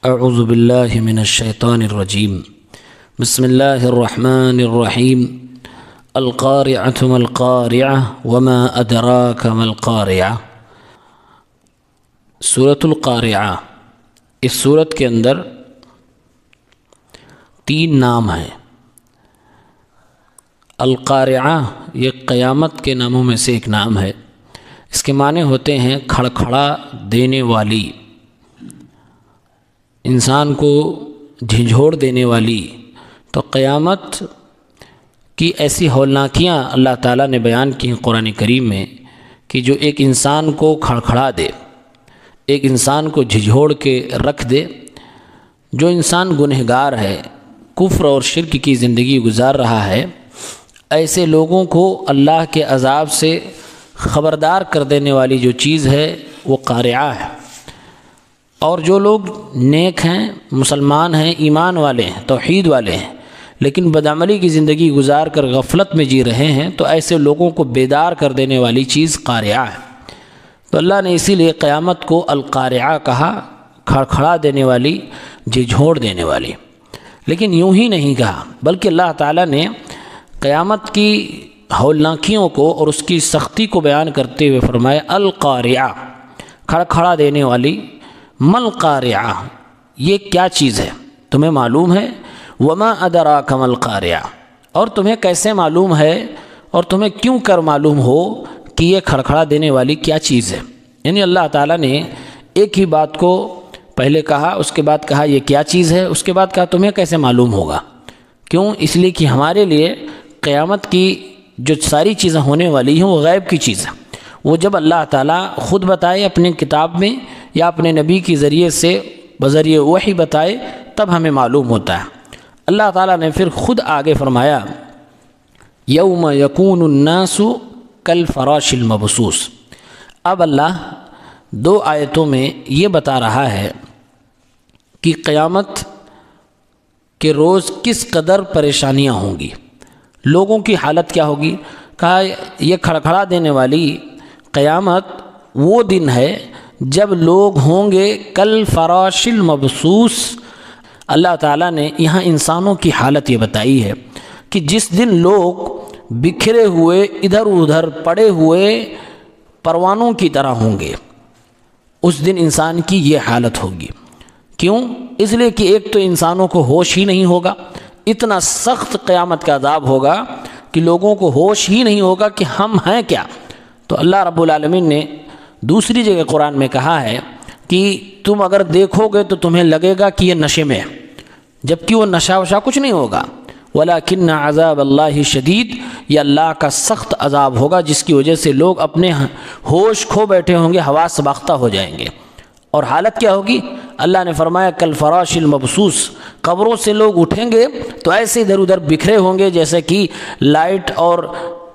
اعوذ باللہ من الشیطان الرجیم بسم اللہ الرحمن الرحیم القارعۃ ما القارعۃ وما ادراک ما القارعۃ۔ سورۃ القارعہ، اس سورت کے اندر 3 نام ہیں۔ القارعہ یہ قیامت کے ناموں میں سے ایک نام ہے۔ اس کے معنی ہوتے ہیں کھڑکھڑا دینے والی، انسان کو جھنجھوڑ دینے والی۔ تو قیامت کی ایسی ہولناکیاں اللہ تعالیٰ نے بیان کی ہیں قرآن کریم میں کہ جو ایک انسان کو کھڑکھڑا دے، ایک انسان کو جھنجھوڑ کے رکھ دے۔ جو انسان گنہگار ہے، کفر اور شرک کی زندگی گزار رہا ہے، ایسے لوگوں کو اللہ کے عذاب سے خبردار کر دینے والی جو چیز ہے وہ قارعہ ہے۔ اور جو لوگ نیک ہیں، مسلمان ہیں، ایمان والے ہیں، توحید والے ہیں، لیکن بدعملی کی زندگی گزار کر غفلت میں جی رہے ہیں، تو ایسے لوگوں کو بیدار کر دینے والی چیز قارعہ ہے۔ تو اللہ نے اسی لیے قیامت کو القارعہ کہا، کھڑکھڑا دینے والی، جھنجھوڑ دینے والی۔ لیکن یوں ہی نہیں کہا، بلکہ اللہ تعالیٰ نے قیامت کی ہولناکیوں کو اور اس کی سختی کو بیان کرتے ہوئے فرمایا القارعہ، کھڑکھڑا دینے والی۔ ما القارعہ، یہ کیا چیز ہے؟ تمہیں معلوم ہے؟ وما ادراک ما القارعہ، اور تمہیں کیسے معلوم ہے اور تمہیں کیوں کر معلوم ہو کہ یہ کھڑکھڑا دینے والی کیا چیز ہے؟ یعنی اللہ تعالیٰ نے ایک ہی بات کو پہلے کہا، اس کے بعد کہا یہ کیا چیز ہے، اس کے بعد کہا تمہیں کیسے معلوم ہوگا؟ کیوں؟ اس لیے کہ ہمارے لیے قیامت کی جو ساری چیزیں ہونے والی ہیں وہ غیب کی چیز ہے۔ وہ جب اللہ تعالیٰ خود بتائے اپنے کتاب میں یا اپنے نبی کے ذریعے سے بذریعہ وحی بتائے تب ہمیں معلوم ہوتا ہے۔ اللہ تعالیٰ نے پھر خود آگے فرمایا یوم یکون الناس کالفراش المبثوث۔ اب اللہ 2 آیتوں میں یہ بتا رہا ہے کہ قیامت کے روز کس قدر پریشانیاں ہوں گی، لوگوں کی حالت کیا ہوگی۔ کہا یہ کھڑکھڑا دینے والی قیامت وہ دن ہے جب لوگ ہوں گے کالفراش المبثوث۔ اللہ تعالیٰ نے یہاں انسانوں کی حالت یہ بتائی ہے کہ جس دن لوگ بکھرے ہوئے، ادھر ادھر پڑے ہوئے پروانوں کی طرح ہوں گے، اس دن انسان کی یہ حالت ہوگی۔ کیوں؟ اس لیے کہ ایک تو انسانوں کو ہوش ہی نہیں ہوگا، اتنا سخت قیامت کا عذاب ہوگا کہ لوگوں کو ہوش ہی نہیں ہوگا کہ ہم ہیں کیا۔ تو اللہ رب العالمین نے دوسری جگہ قرآن میں کہا ہے کہ تم اگر دیکھو گے تو تمہیں لگے گا کہ یہ نشے میں ہے، جبکہ وہ نشہ وشا کچھ نہیں ہوگا۔ وَلَكِنَّ عَذَابَ اللَّهِ شَدِيدٌ، یہ اللہ کا سخت عذاب ہوگا جس کی وجہ سے لوگ اپنے ہوش کھو بیٹھے ہوں گے، حواس باختہ ہو جائیں گے۔ اور حالت کیا ہوگی؟ اللہ نے فرمایا کالفراش المبثوث، قبروں سے لوگ اٹھیں گے تو ایسے ادھر ادھر بکھرے ہوں گے جیسے کہ لائٹ اور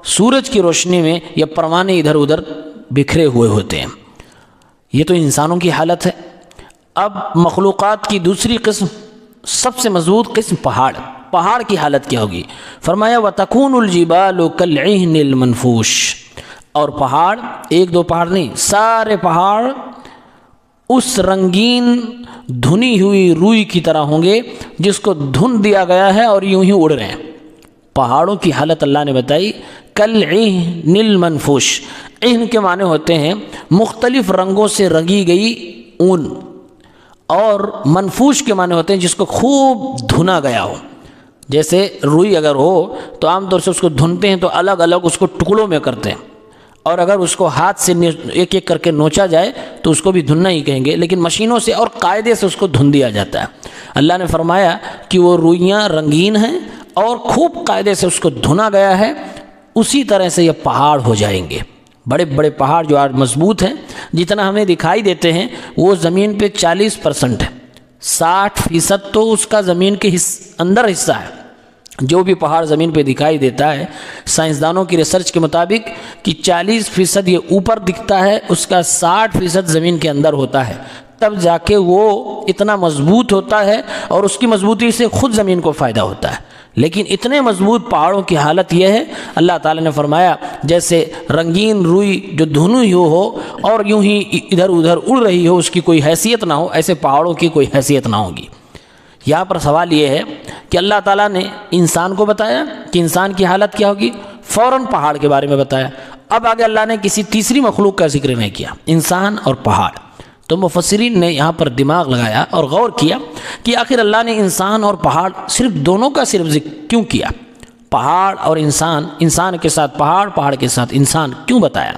سورج کی روشنی میں یہ پروانے ادھر ادھر بکھرے ہوئے ہوتے ہیں۔ یہ تو انسانوں کی حالت ہے۔ اب مخلوقات کی دوسری قسم، سب سے مضبوط قسم پہاڑ کی حالت کیا ہوگی؟ فرمایا وَتَكُونُ الْجِبَالُ كَالْعِهْنِ الْمَنْفُوشِ، اور پہاڑ، 1-2 پہاڑ نہیں، سارے پہاڑ اس رنگین دھنی ہوئی روئی کی طرح ہوں گے جس کو دھن دیا گیا ہے اور یوں ہی اڑ رہے ہیں۔ پہاڑوں کی حالت اللہ نے بتائی کالعہن المنفوش۔ عہن کے معنی ہوتے ہیں مختلف رنگوں سے رنگی گئی اون، اور منفوش کے معنی ہوتے ہیں جس کو خوب دھنا گیا ہو۔ جیسے روئی اگر ہو تو عام طور سے اس کو دھنتے ہیں تو الگ الگ اس کو ٹکڑوں میں کرتے ہیں، اور اگر اس کو ہاتھ سے ایک ایک کر کے نوچا جائے تو اس کو بھی دھننا ہی کہیں گے، لیکن مشینوں سے اور قاعدے سے اس کو دھن دیا جاتا ہے۔ اللہ نے فرمایا کہ وہ روئیاں رنگین ہیں اور خوب قاعدے سے اس کو دھنا گیا ہے، اسی طرح سے یہ پہاڑ ہو جائیں گے۔ بڑے بڑے پہاڑ جو آج مضبوط ہیں، جتنا ہمیں دکھائی دیتے ہیں وہ زمین پہ 40% ہے، 60% تو اس کا زمین کے اندر حصہ ہے۔ جو بھی پہاڑ زمین پہ دکھائی دیتا ہے، سائنسدانوں کی ریسرچ کے مطابق کہ 40% یہ اوپر دکھتا ہے، اس کا 60% زمین کے اندر ہوتا ہے، تب جا کے وہ اتنا مضبوط ہوتا ہے اور اس کی مضبوطی سے خود زمین کو فائدہ ہوتا ہے۔ لیکن اتنے مضبوط پہاڑوں کی حالت یہ ہے، اللہ تعالیٰ نے فرمایا جیسے رنگین روئی جو دھنی ہو اور یوں ہی ادھر ادھر اڑ رہی ہو، اس کی کوئی حیثیت نہ ہو، ایسے پہاڑوں کی کوئی حیثیت نہ ہوگی۔ یہاں پر سوال یہ ہے کہ اللہ تعالیٰ نے انسان کو بتایا کہ انسان کی حالت کیا ہوگی، فوراً پہاڑ کے بارے میں بتایا، اب آگے اللہ نے کسی تیسری مخلوق کا ذکر نہیں کیا، انسان اور پہاڑ۔ تو مفسرین نے یہاں پر دماغ لگایا اور غور کیا کہ آخر اللہ نے انسان اور پہاڑ صرف دونوں کا صرف ذکر کیوں کیا، پہاڑ اور انسان، انسان کے ساتھ پہاڑ، پہاڑ کے ساتھ انسان کیوں بتایا؟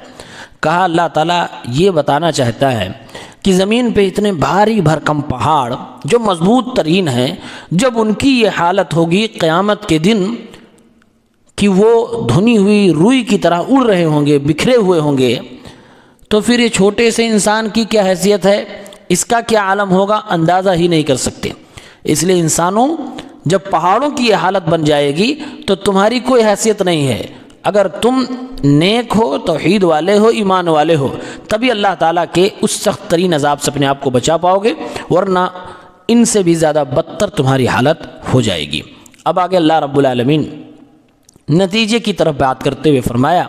کہا اللہ تعالیٰ یہ بتانا چاہتا ہے کہ زمین پہ اتنے بھاری بھرکم پہاڑ جو مضبوط ترین ہیں، جب ان کی یہ حالت ہوگی قیامت کے دن کہ وہ دھنی ہوئی روئی کی طرح اڑ رہے ہوں گے، بکھرے ہوئے ہوں گے، تو پھر یہ چھوٹے سے انسان کی کیا حیثیت ہے، اس کا کیا عالم ہوگا، اندازہ ہی نہیں کر سکتے۔ اس لیے انسانوں، جب پہاڑوں کی یہ حالت بن جائے گی تو تمہاری کوئی حیثیت نہیں ہے۔ اگر تم نیک ہو، توحید والے ہو، ایمان والے ہو، تبھی اللہ تعالیٰ کے اس سخت ترین عذاب سے اپنے آپ کو بچا پاؤ گے، ورنہ ان سے بھی زیادہ بدتر تمہاری حالت ہو جائے گی۔ اب آگے اللہ رب العالمین نتیجے کی طرف بات کرتے ہوئے فرمایا،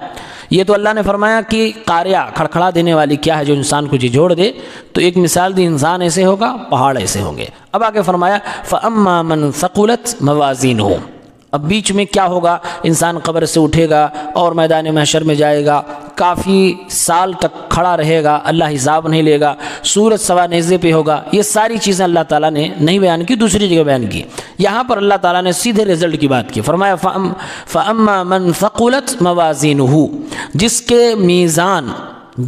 یہ تو اللہ نے فرمایا کہ قاریہ، کھڑکھڑا دینے والی کیا ہے جو انسان کو جھنجھوڑ دے، تو ایک مثال دی، انسان ایسے ہوگا، پہاڑ ایسے ہوں گے۔ اب آگے فرمایا فَأَمَّا مَنْ ثَقُلَتْ مَوَازِينُهُ، اب بیچ میں کیا ہوگا، انسان قبر سے اٹھے گا اور میدان محشر میں جائے گا، کافی سال تک کھڑا رہے گا، اللہ حساب نہیں لے گا، سورج سوا نیزے پہ ہوگا۔ یہ ساری چیزیں اللہ تعالیٰ نے نہیں بیان کی، دوسری جگہ بیان کی۔ یہاں پر اللہ تعالیٰ نے سیدھے رزلٹ کی بات کی، فرمایا فَأَمَّا مَنْ ثَقُلَتْ مَوَازِينُهُ، جس کے میزان،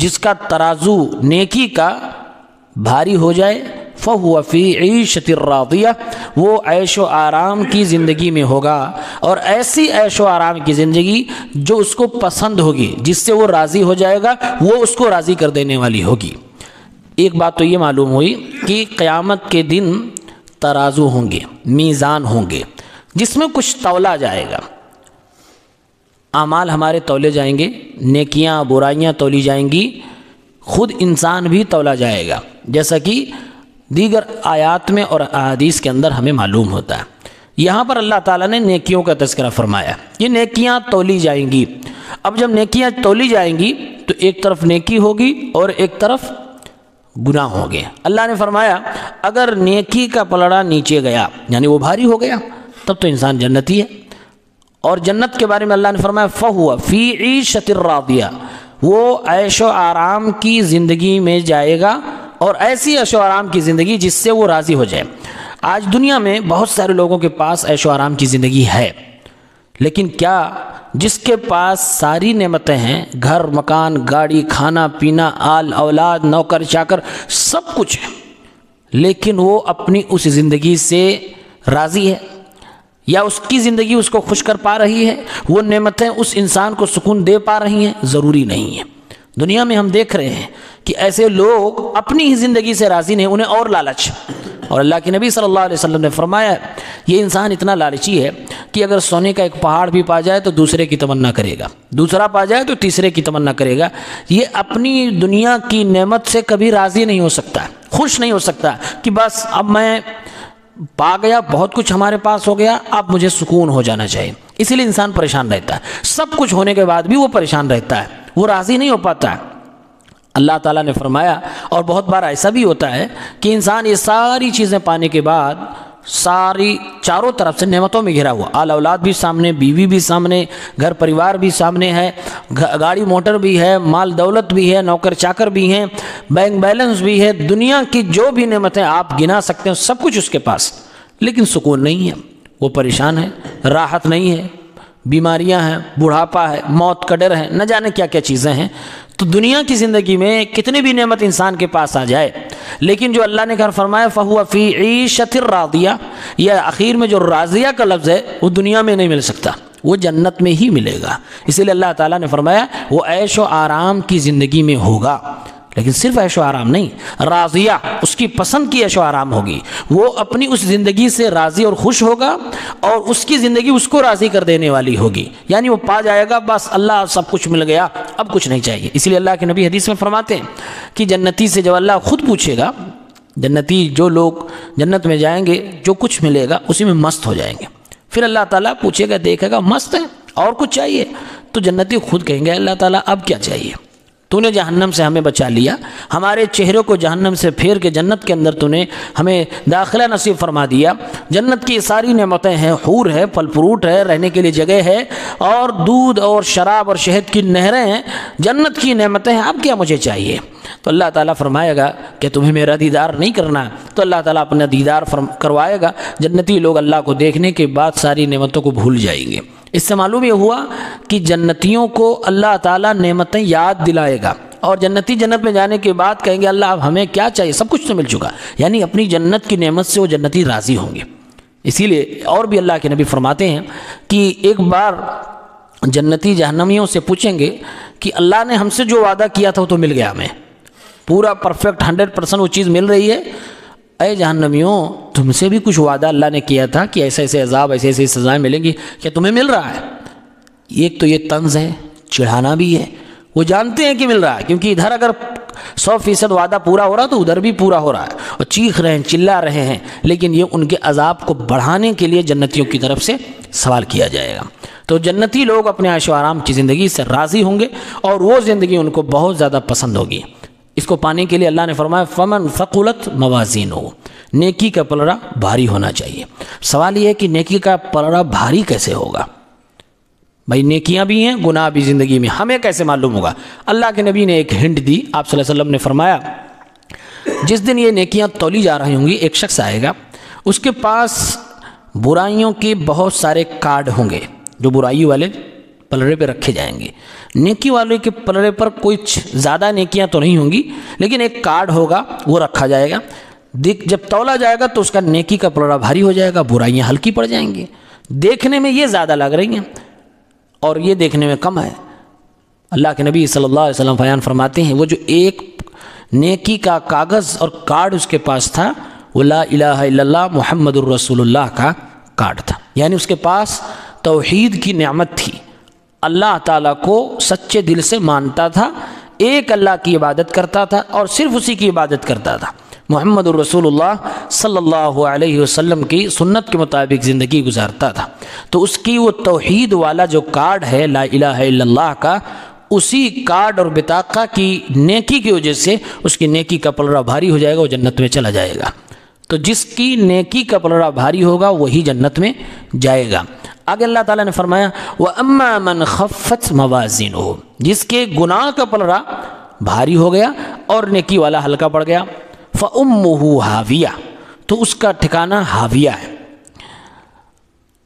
جس کا ترازو نیکی کا بھاری ہو جائے، فَهُوَ فِي عِيشَةٍ رَاضِيَةٍ، وہ عیش و آرام کی زندگی میں ہوگا، اور ایسی عیش و آرام کی زندگی جو اس کو پسند ہوگی، جس سے وہ راضی ہو جائے گا، وہ اس کو راضی کر دینے والی ہوگی۔ ایک بات تو یہ معلوم ہوئی کہ قیامت کے دن ترازو ہوں گے، میزان ہوں گے، جس میں کچھ تولا جائے گا، اعمال ہمارے تولے جائیں گے، نیکیاں برائیاں تولی جائیں گی، خود انسان بھی تولا جائے گا، جیسا کہ دیگر آیات میں اور احادیث کے اندر ہمیں معلوم ہوتا ہے۔ یہاں پر اللہ تعالیٰ نے نیکیوں کا تذکرہ فرمایا، یہ نیکیاں تولی جائیں گی۔ اب جب نیکیاں تولی جائیں گی تو ایک طرف نیکی ہوگی اور ایک طرف گناہ ہوں گے۔ اللہ نے فرمایا اگر نیکی کا پلڑا نیچے گیا، یعنی وہ بھاری ہو گیا، تب تو انسان جنتی ہے۔ اور جنت کے بارے میں اللہ نے فرمایا فَهُوَ فِي عِيشَةٍ رَاضِيَةٍ، وہ عیش و آرام کی زندگی میں جائے گا، اور ایسی عیش و آرام کی زندگی جس سے وہ راضی ہو جائے۔ آج دنیا میں بہت سارے لوگوں کے پاس عیش و آرام کی زندگی ہے، لیکن کیا جس کے پاس ساری نعمتیں ہیں، گھر، مکان، گاڑی، کھانا پینا، آل اولاد، نوکر چاکر، سب کچھ ہے، لیکن وہ اپنی اس زندگی سے راضی ہے، یا اس کی زندگی اس کو خوش کر پا رہی ہے، وہ نعمتیں اس انسان کو سکون دے پا رہی ہیں؟ ضروری نہیں ہے۔ دنیا میں ہم دیکھ رہے ہیں کہ ایسے لوگ اپنی ہی زندگی سے راضی نہیں، انہیں اور لالچ، اور اللہ کے نبی صلی اللہ علیہ وسلم نے فرمایا یہ انسان اتنا لالچی ہے کہ اگر سونے کا ایک پہاڑ بھی پا جائے تو دوسرے کی تمنا کرے گا، دوسرا پا جائے تو تیسرے کی تمنا کرے گا۔ یہ اپنی دنیا کی نعمت سے کبھی راضی نہیں ہو سکتا، خوش نہیں ہو سکتا کہ بس اب میں پا گیا، بہت کچھ ہمارے پاس ہو گیا، اب مجھے سکون ہو جانا چاہیے۔ اسی لیے انسان پریشان رہتا ہے، سب کچھ ہونے کے بعد بھی وہ پریشان رہتا ہے، وہ راضی نہیں ہو پاتا ہے۔ اللہ تعالیٰ نے فرمایا، اور بہت بار ایسا بھی ہوتا ہے کہ انسان یہ ساری چیزیں پانے کے بعد ساری چاروں طرف سے نعمتوں میں گھرا ہوا، آل اولاد بھی سامنے، بیوی بھی سامنے، گھر پریوار بھی سامنے ہے، گاڑی موٹر بھی ہے، مال دولت بھی ہے، نوکر چاکر بھی ہیں، بینک بیلنس بھی ہے، دنیا کی جو بھی نعمتیں آپ گنا سکتے ہیں سب کچھ اس کے پاس، لیکن سکون نہیں ہے، وہ پریشان ہے، راحت نہیں ہے، بیماریاں ہیں، بڑھاپا ہے، موت کا ڈر ہے، نہ جانے کیا کیا چیزیں ہیں۔ تو دنیا کی زندگی میں کتنی بھی نعمت انسان کے پاس آ جائے، لیکن جو اللہ نے گھر فرمایا فَهُوَ فِي عِيشَةٍ رَاضِيَةٍ، یہ اخیر میں جو راضیہ کا لفظ ہے وہ دنیا میں نہیں مل سکتا، وہ جنت میں ہی ملے گا۔ اسی لیے اللہ تعالیٰ نے فرمایا وہ عیش و آرام کی زندگی میں ہوگا، لیکن صرف عیش و آرام نہیں، راضیہ، اس کی پسند کی عیش و آرام ہوگی، وہ اپنی اس زندگی سے راضی اور خوش ہوگا، اور اس کی زندگی اس کو راضی کر دینے والی ہوگی، یعنی وہ پا جائے گا بس اللہ سب کچھ مل گیا، اب کچھ نہیں چاہیے۔ اسی لیے اللہ کے نبی حدیث میں فرماتے ہیں کہ جنتی سے جب اللہ خود پوچھے گا، جنتی جو لوگ جنت میں جائیں گے جو کچھ ملے گا اسی میں مست ہو جائیں گے، پھر اللہ تعالیٰ پوچھے گا، دیکھے گا مست ہے اور کچھ چاہیے؟ تو جنتی خود کہیں گے اللہ تعالیٰ اب کیا چاہیے؟ تو نے جہنم سے ہمیں بچا لیا، ہمارے چہروں کو جہنم سے پھیر کے جنت کے اندر تو نے ہمیں داخلہ نصیب فرما دیا، جنت کی ساری نعمتیں ہیں، حور ہے، پھل فروٹ ہے، رہنے کے لیے جگہ ہے، اور دودھ اور شراب اور شہد کی نہریں ہیں، جنت کی نعمتیں ہیں، اب کیا مجھے چاہیے؟ تو اللہ تعالیٰ فرمائے گا کہ تمہیں میرا دیدار نہیں کرنا، تو اللہ تعالیٰ اپنا دیدار کروائے گا۔ جنتی لوگ اللہ کو دیکھنے کے بعد ساری نعمتوں کو بھول جائیں گے۔ اس سے معلوم یہ ہوا کہ جنتیوں کو اللہ تعالیٰ نعمتیں یاد دلائے گا، اور جنتی جنت میں جانے کے بعد کہیں گے اللہ اب ہمیں کیا چاہیے، سب کچھ تو مل چکا، یعنی اپنی جنت کی نعمت سے وہ جنتی راضی ہوں گے۔ اسی لیے اور بھی اللہ کے نبی فرماتے ہیں کہ ایک بار جنتی جہنمیوں سے پوچھیں گے کہ اللہ نے ہم سے جو وعدہ کیا تھا وہ تو مل گیا، ہمیں پورا پرفیکٹ 100% وہ چیز مل رہی ہے، اے جہنمیوں تم سے بھی کچھ وعدہ اللہ نے کیا تھا کہ ایسے ایسے عذاب ایسے ایسے سزائیں ملیں گی، کیا تمہیں مل رہا ہے؟ ایک تو یہ طنز ہے، چڑھانا بھی ہے، وہ جانتے ہیں کہ مل رہا ہے، کیونکہ ادھر اگر 100% وعدہ پورا ہو رہا تو ادھر بھی پورا ہو رہا ہے، اور چیخ رہے ہیں، چلا رہے ہیں، لیکن یہ ان کے عذاب کو بڑھانے کے لیے جنتیوں کی طرف سے سوال کیا جائے گا۔ تو جنتی لوگ اپنے عیش و آرام کی زندگی سے راضی ہوں گے، اور وہ زندگی ان کو بہت زیادہ پسند ہوگی۔ اس کو پانے کے لیے اللہ نے فرمایا فمن ثقلت موازینہ، نیکی کا پلڑا بھاری ہونا چاہیے۔ سوال یہ ہے کہ نیکی کا پلڑا بھاری کیسے ہوگا؟ بھائی نیکیاں بھی ہیں، گناہ بھی زندگی میں، ہمیں کیسے معلوم ہوگا؟ اللہ کے نبی نے ایک ہنٹ دی، آپ صلی اللہ علیہ وسلم نے فرمایا جس دن یہ نیکیاں تولی جا رہی ہوں گی، ایک شخص آئے گا، اس کے پاس برائیوں کے بہت سارے کارڈ ہوں گے جو برائی والے پلڑے پہ رکھے جائیں گے، نیکی والے کے پلڑے پر کچھ زیادہ نیکیاں تو نہیں ہوں گی، لیکن ایک کارڈ ہوگا وہ رکھا جائے گا، جب تولا جائے گا تو اس کا نیکی کا پلڑا بھاری ہو جائے گا، برائیاں ہلکی پڑ جائیں گی، دیکھنے میں یہ زیادہ لگ رہی ہیں اور یہ دیکھنے میں کم ہے۔ اللہ کے نبی صلی اللہ علیہ وسلم بیان فرماتے ہیں وہ جو ایک نیکی کا کاغذ اور کارڈ اس کے پاس تھا وہ لا الہ الا اللہ محمد الرسول اللہ کا کارڈ تھا، یعنی اس کے پاس توحید کی نعمت تھی، اللہ تعالیٰ کو سچے دل سے مانتا تھا، ایک اللہ کی عبادت کرتا تھا اور صرف اسی کی عبادت کرتا تھا، محمد الرسول اللہ صلی اللہ علیہ وسلم کی سنت کے مطابق زندگی گزارتا تھا۔ تو اس کی وہ توحید والا جو کارڈ ہے لا الہ الا اللہ کا، اسی کارڈ اور بطاقہ کی نیکی کی وجہ سے اس کی نیکی کا پلڑا بھاری ہو جائے گا، وہ جنت میں چلا جائے گا۔ تو جس کی نیکی کا پلڑا بھاری ہوگا وہی جنت میں جائے گا۔ آگے اللہ تعالیٰ نے فرمایا وَأَمَّا مَنْ خَفَّتْ مَوَازِينُهُ، جس کے گناہ کا پلڑا بھاری ہو گیا اور نیکی والا ہلکا پڑ گیا، فَأُمُّهُ هَاوِيَةٌ، تو اس کا ٹھکانہ ہاویہ ہے،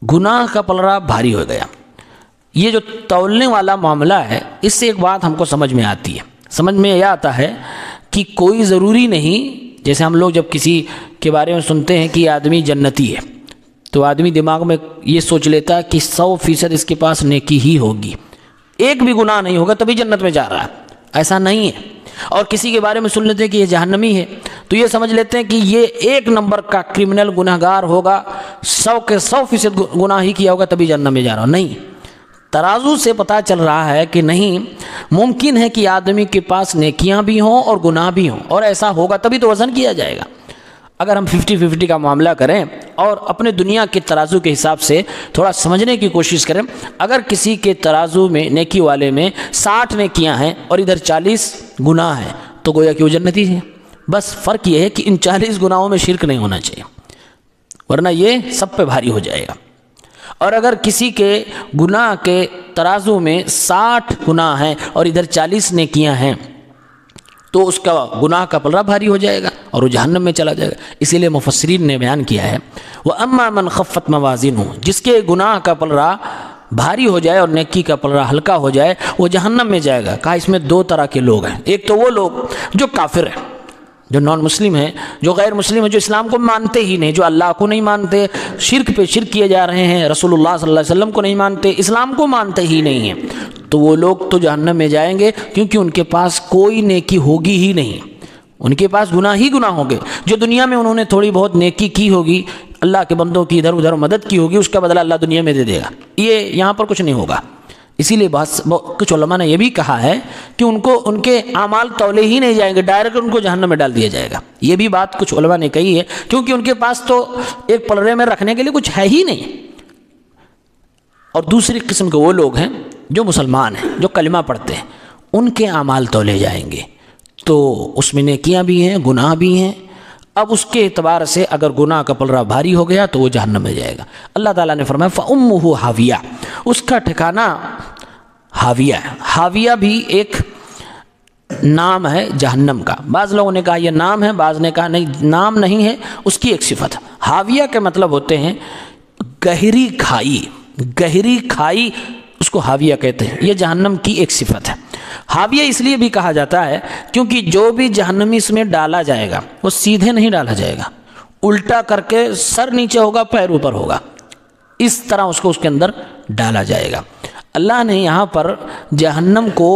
گناہ کا پلڑا بھاری ہو گیا۔ یہ جو تولنے والا معاملہ ہے، اس سے ایک بات ہم کو سمجھ میں آتی ہے، سمجھ میں یہ آتا ہے کہ کوئی ضروری نہیں، جیسے ہم لوگ جب کسی کے بارے میں سنتے ہیں کہ یہ آدمی جنتی ہے تو آدمی دماغ میں یہ سوچ لیتا ہے کہ 100% اس کے پاس نیکی ہی ہوگی، ایک بھی گناہ نہیں ہوگا تبھی جنت میں جا رہا ہے، ایسا نہیں ہے۔ اور کسی کے بارے میں سن لیتے ہیں کہ یہ جہنمی ہے تو یہ سمجھ لیتے ہیں کہ یہ 1 نمبر کا کرمنل گناہگار ہوگا، 100% گناہ ہی کیا ہوگا تبھی جہنم میں جا رہا ہو۔ نہیں، ترازو سے پتہ چل رہا ہے کہ نہیں، ممکن ہے کہ آدمی کے پاس نیکیاں بھی ہوں اور گناہ بھی ہوں، اور ایسا ہوگا تبھی تو وزن کیا جائے گا۔ اگر ہم 50-50 کا معاملہ کریں اور اپنے دنیا کے ترازو کے حساب سے تھوڑا سمجھنے کی کوشش کریں، اگر کسی کے ترازو میں نیکی والے میں 60 نیکیاں ہیں اور ادھر 40 گناہ ہیں تو گویا کہ وہ جنتی ہے، بس فرق یہ ہے کہ ان 40 گناہوں میں شرک نہیں ہونا چاہیے، ورنہ یہ سب پہ بھاری ہو جائے گا۔ اور اگر کسی کے گناہ کے ترازو میں 60 گناہ ہیں اور ادھر 40 نیکیاں ہیں تو اس کا گناہ کا پلڑا بھاری ہو جائے گا اور وہ جہنم میں چلا جائے گا۔ اسی لیے مفسرین نے بیان کیا ہے وَأَمَّا مَنْ خَفَّتْ مَوَازِينُهُ، جس کے گناہ کا پلڑا بھاری ہو جائے اور نیکی کا پلڑا ہلکا ہو جائے وہ جہنم میں جائے گا۔ کہا اس میں 2 طرح کے لوگ ہیں، ایک تو وہ لوگ جو کافر ہیں، جو نان مسلم ہیں، جو غیر مسلم ہیں، جو اسلام کو مانتے ہی نہیں، جو اللہ کو نہیں مانتے، شرک پہ شرک کیے جا رہے ہیں، رسول اللہ صلی اللہ علیہ وسلم کو نہیں مانتے، اسلام کو مانتے ہی نہیں ہیں، تو وہ لوگ تو جہنم میں جائیں گے، کیونکہ ان کے پاس کوئی نیکی ہوگی ہی نہیں، ان کے پاس گناہ ہی گناہ ہوں گے۔ جو دنیا میں انہوں نے تھوڑی بہت نیکی کی ہوگی، اللہ کے بندوں کی ادھر ادھر مدد کی ہوگی، اس کا بدلہ اللہ دنیا میں دے دے گا، یہ یہاں پر کچھ نہیں ہوگا۔ اسی لیے کچھ علماء نے یہ بھی کہا ہے کہ ان کے اعمال تولے ہی نہیں جائیں گے، ڈائریکٹ ان کو جہنم میں ڈال دیا جائے گا، یہ بھی بات کچھ علماء نے کہی ہے، کیونکہ ان کے پاس تو ایک پلڑے میں رکھنے کے لیے کچھ ہے ہی نہیں، اور دوسری قسم کے وہ لوگ ہیں جو مسلمان ہیں، جو کلمہ پڑھتے ہیں، ان کے اعمال تولے جائیں گے، تو اس میں نیکیاں بھی ہیں، گناہ بھی ہیں۔ اب اس کے اعتبار سے اگر گناہ کا پلڑا بھاری ہو گیا تو وہ جہنم میں جائے گا۔ اللہ تعالیٰ نے فرمایا فَأُمُّهُ حاویہ، اس کا ٹھکانہ حاویہ ہے۔ حاویہ بھی ایک نام ہے جہنم کا۔ بعض لوگوں نے کہا یہ نام ہے، بعض نے کہا نہیں نام نہیں ہے، اس کی ایک صفت ہے۔ حاویہ کے مطلب ہوتے ہیں گہری کھائی، گہری کھائی اس کو حاویہ کہتے ہیں، یہ جہنم کی ایک صفت ہے۔ حاویہ اس لیے بھی کہا جاتا ہے کیونکہ جو بھی جہنمی اس میں ڈالا جائے گا وہ سیدھے نہیں ڈالا جائے گا، الٹا کر کے سر نیچے ہوگا، پیر اوپر ہوگا، اس طرح اس کو اس کے اندر ڈالا جائے گا۔ اللہ نے یہاں پر جہنم کو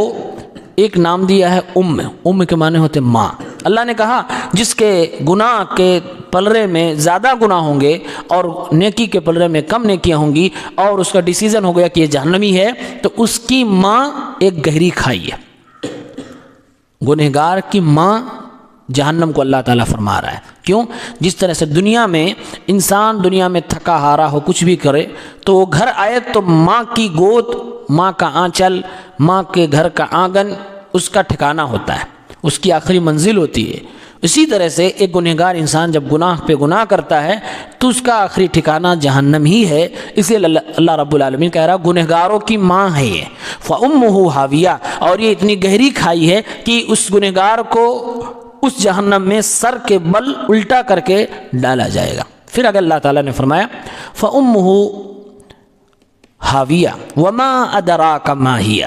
ایک نام دیا ہے ام کے معنی ہوتے ماں۔ اللہ نے کہا جس کے گناہ کے پلڑے میں زیادہ گناہ ہوں گے اور نیکی کے پلڑے میں کم نیکیاں ہوں گی اور اس کا ڈیسیژن ہو گیا کہ یہ جہنمی ہے، تو اس کی ماں ایک گہری کھائی ہے۔ گنہگار کی ماں جہنم کو اللہ تعالیٰ فرما رہا ہے۔ کیوں؟ جس طرح سے دنیا میں انسان دنیا میں تھکا ہارا ہو، کچھ بھی کرے تو وہ گھر آئے تو ماں کی گود، ماں کا آنچل، ماں کے گھر کا آنگن اس کا ٹھکانہ ہوتا ہے، اس کی آخری منزل ہوتی ہے۔ اسی طرح سے ایک گنہگار انسان جب گناہ پہ گناہ کرتا ہے تو اس کا آخری ٹھکانہ جہنم ہی ہے۔ اس لیے اللہ رب العالمین کہہ رہا گنہگاروں کی ماں ہے یہ، فَأُمُّهُ حاویہ، اور یہ اتنی گہری کھائی ہے کہ اس گنہگار کو اس جہنم میں سر کے بل الٹا کر کے ڈالا جائے گا۔ پھر اگر اللہ تعالیٰ نے فرمایا فَأُمُّهُ حاویہ وَمَا أَدْرَاكَ مَا هِيَ،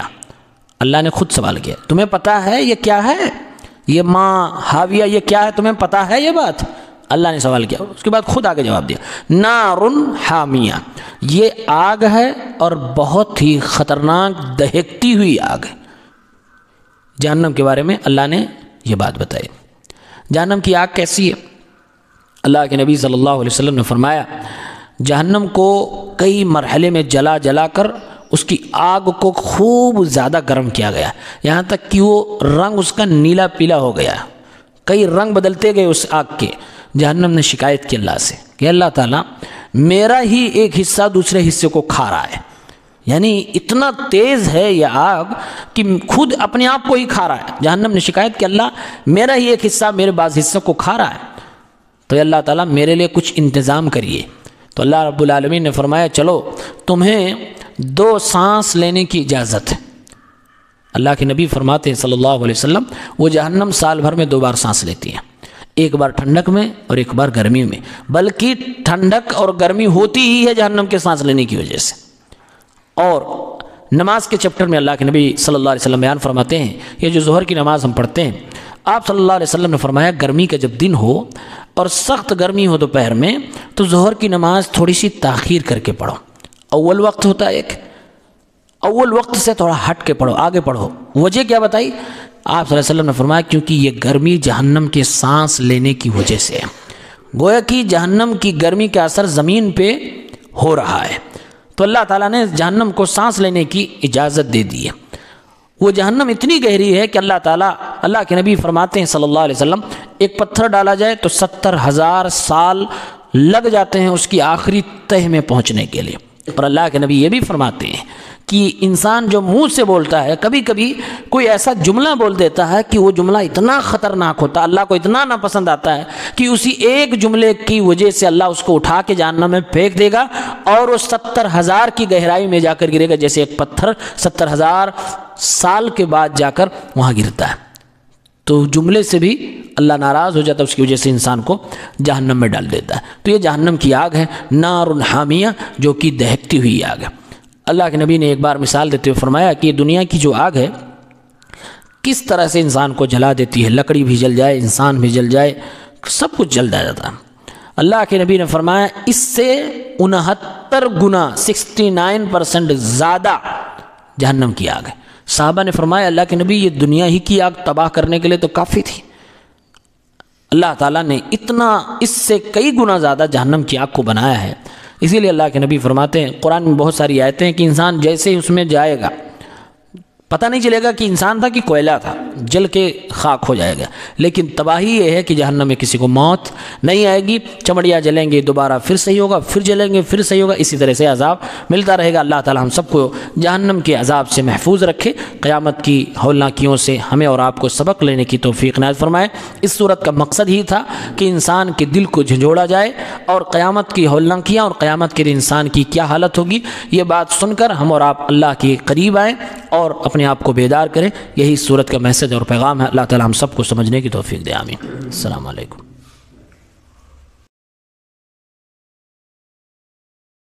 اللہ نے خود سوال کیا تمہیں پتہ ہے یہ کیا ہے؟ یہ ماں حاویہ یہ کیا ہے، تمہیں پتہ ہے یہ بات؟ اللہ نے سوال کیا، اس کے بعد خود آگے جواب دیا نارٌ حامیہ، یہ آگ ہے اور بہت ہی خطرناک دہکتی ہوئی آگ ہے۔ جہنم کے بارے میں اللہ نے یہ بات بتائی۔ جہنم کی آگ کیسی ہے؟ اللہ کے نبی صلی اللہ علیہ وسلم نے فرمایا جہنم کو کئی مرحلے میں جلا جلا کر اس کی آگ کو خوب زیادہ گرم کیا گیا، یہاں تک کہ وہ رنگ اس کا نیلا پیلا ہو گیا، کئی رنگ بدلتے گئے اس آگ کے۔ جہنم نے شکایت کی اللہ سے کہ اللہ تعالیٰ میرا ہی ایک حصہ دوسرے حصے کو کھا رہا ہے، یعنی اتنا تیز ہے یہ آگ کہ خود اپنے آپ کو ہی کھا رہا ہے۔ جہنم نے شکایت کہ اللہ میرا ہی ایک حصہ میرے بعض حصوں کو کھا رہا ہے، تو اللہ تعالیٰ میرے لیے کچھ انتظام کریے۔ تو اللہ رب العالمین نے فرمایا چلو تمہیں 2 سانس لینے کی اجازت ہے۔ اللہ کے نبی فرماتے ہیں صلی اللہ علیہ وسلم وہ جہنم سال بھر میں 2 بار سانس لیتی ہیں، ایک بار ٹھنڈک میں اور ایک بار گرمی میں، بلکہ ٹھنڈک اور گرمی ہوتی ہی ہے جہنم کے سانس لینے کی وجہ سے۔ اور نماز کے چیپٹر میں اللہ کے نبی صلی اللہ علیہ وسلم بیان فرماتے ہیں، یہ جو ظہر کی نماز ہم پڑھتے ہیں، آپ صلی اللہ علیہ وسلم نے فرمایا گرمی کا جب دن ہو اور سخت گرمی ہو دوپہر میں تو ظہر کی نماز تھوڑی سی تاخیر کر کے پڑھو۔ اول وقت ہوتا ہے ایک، اول وقت سے تھوڑا ہٹ کے پڑھو، آگے پڑھو۔ وجہ کیا بتائی؟ آپ صلی اللہ علیہ وسلم نے فرمایا کیونکہ یہ گرمی جہنم کے سانس لینے کی وجہ سے ہے، گویا کہ جہنم کی گرمی کا اثر زمین پہ ہو رہا ہے، تو اللہ تعالیٰ نے جہنم کو سانس لینے کی اجازت دے دی ہے۔ وہ جہنم اتنی گہری ہے کہ اللہ تعالیٰ، اللہ کے نبی فرماتے ہیں صلی اللہ علیہ وسلم ایک پتھر ڈالا جائے تو 70,000 سال لگ جاتے ہیں اس کی آخری تہ میں پہنچنے کے لیے۔ اور اللہ کے نبی یہ بھی فرماتے ہیں کہ انسان جو منہ سے بولتا ہے، کبھی کبھی کوئی ایسا جملہ بول دیتا ہے کہ وہ جملہ اتنا خطرناک ہوتا ہے، اللہ کو اتنا ناپسند آتا ہے کہ اسی ایک جملے کی وجہ سے اللہ اس کو اٹھا کے جہنم میں پھینک دے گا اور وہ 70,000 کی گہرائی میں جا کر گرے گا، جیسے ایک پتھر 70,000 سال کے بعد جا کر وہاں گرتا ہے۔ تو جملے سے بھی اللہ ناراض ہو جاتا ہے، اس کی وجہ سے انسان کو جہنم میں ڈال دیتا ہے۔ تو یہ جہنم کی آگ ہے نار حامیہ، جو کہ دہکتی ہوئی آگ ہے۔ اللہ کے نبی نے ایک بار مثال دیتے ہوئے فرمایا کہ یہ دنیا کی جو آگ ہے کس طرح سے انسان کو جلا دیتی ہے، لکڑی بھی جل جائے، انسان بھی جل جائے، سب کچھ جل جاتا ہے۔ اللہ کے نبی نے فرمایا اس سے 69 گنا 69% زیادہ جہنم کی آگ ہے۔ صحابہ نے فرمایا اللہ کے نبی یہ دنیا ہی کی آگ تباہ کرنے کے لیے تو کافی تھی، اللہ تعالیٰ نے اتنا اس سے کئی گنا زیادہ جہنم کی آگ کو بنایا ہے۔ اسی لیے اللہ کے نبی فرماتے ہیں، قرآن میں بہت ساری آیتیں ہیں کہ انسان جیسے ہی اس میں جائے گا پتہ نہیں چلے گا کہ انسان تھا کہ کوئلہ تھا، جل کے خاک ہو جائے گا۔ لیکن تباہی یہ ہے کہ جہنم میں کسی کو موت نہیں آئے گی، چمڑیاں جلیں گے، دوبارہ پھر صحیح ہوگا، پھر جلیں گے، پھر صحیح ہوگا، اسی طرح سے عذاب ملتا رہے گا۔ اللہ تعالی ہم سب کو جہنم کے عذاب سے محفوظ رکھے، قیامت کی ہولناکیوں سے ہمیں اور آپ کو سبق لینے کی توفیق عنایت فرمائے۔ اس صورت کا مقصد ہی تھا کہ انسان کے دل کو جھنجھوڑا جائے اور قیامت کی ہولناکیاں اور قیامت کے دن انسان کی کیا حالت ہوگی یہ بات سن کر ہم اور آپ اللہ کے قریب آئیں اور اپنے آپ کو بیدار کریں۔ یہی صورت کا میسج اور پیغام ہے۔ اللہ تعالی ہم سب کو سمجھنے کی توفیق دے، آمین۔ السلام علیکم۔